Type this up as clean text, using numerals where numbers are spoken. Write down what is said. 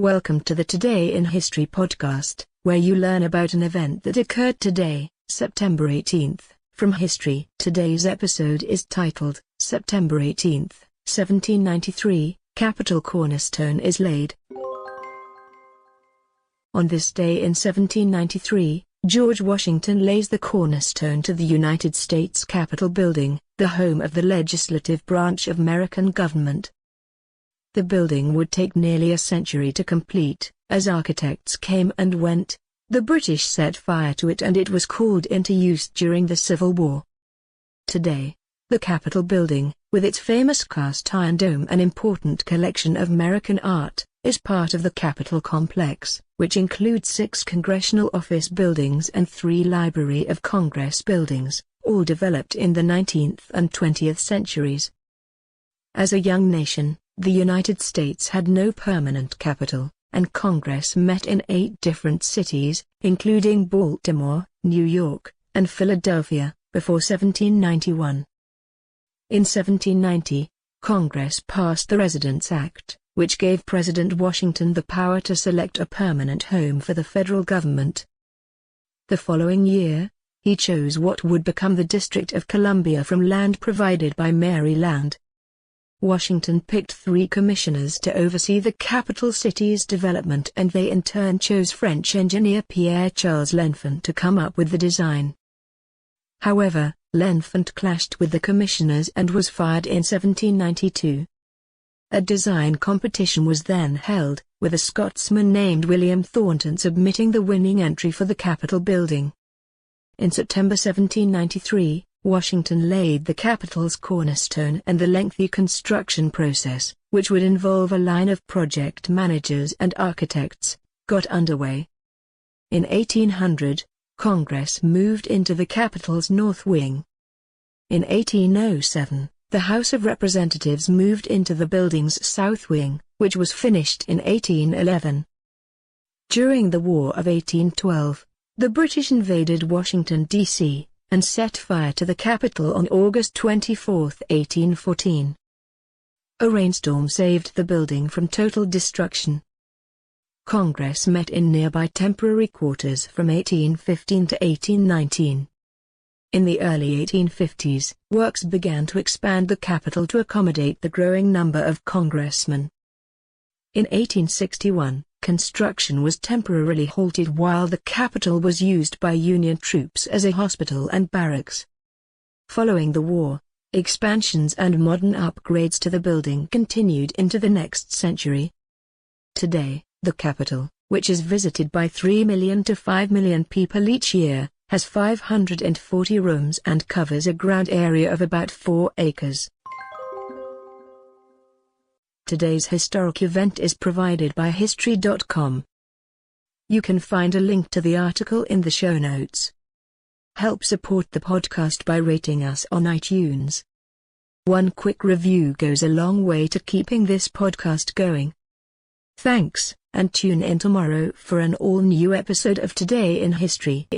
Welcome to the Today in History podcast, where you learn about an event that occurred today, September 18th, from history. Today's episode is titled, September 18th, 1793, Capitol Cornerstone is Laid. On this day in 1793, George Washington lays the cornerstone to the United States Capitol building, the home of the legislative branch of American government. The building would take nearly a century to complete, as architects came and went. The British set fire to it and it was called into use during the Civil War. Today, the Capitol building, with its famous cast-iron dome and important collection of American art, is part of the Capitol complex, which includes 6 Congressional office buildings and 3 Library of Congress buildings, all developed in the 19th and 20th centuries. As a young nation, the United States had no permanent capital, and Congress met in 8 different cities, including Baltimore, New York, and Philadelphia, before 1791. In 1790, Congress passed the Residence Act, which gave President Washington the power to select a permanent home for the federal government. The following year, he chose what would become the District of Columbia from land provided by Maryland. Washington picked 3 commissioners to oversee the capital city's development and they in turn chose French engineer Pierre Charles L'Enfant to come up with the design. However, L'Enfant clashed with the commissioners and was fired in 1792. A design competition was then held, with a Scotsman named William Thornton submitting the winning entry for the Capitol building. In September 1793, Washington laid the Capitol's cornerstone and the lengthy construction process, which would involve a line of project managers and architects, got underway. In 1800, Congress moved into the Capitol's north wing. In 1807, the House of Representatives moved into the building's south wing, which was finished in 1811. During the War of 1812, the British invaded Washington, D.C., and set fire to the Capitol on August 24, 1814. A rainstorm saved the building from total destruction. Congress met in nearby temporary quarters from 1815 to 1819. In the early 1850s, works began to expand the Capitol to accommodate the growing number of congressmen. In 1861, construction was temporarily halted while the Capitol was used by Union troops as a hospital and barracks. Following the war, expansions and modern upgrades to the building continued into the next century. Today, the Capitol, which is visited by 3 million to 5 million people each year, has 540 rooms and covers a ground area of about 4 acres. Today's historic event is provided by History.com. You can find a link to the article in the show notes. Help support the podcast by rating us on iTunes. One quick review goes a long way to keeping this podcast going. Thanks, and tune in tomorrow for an all-new episode of Today in History.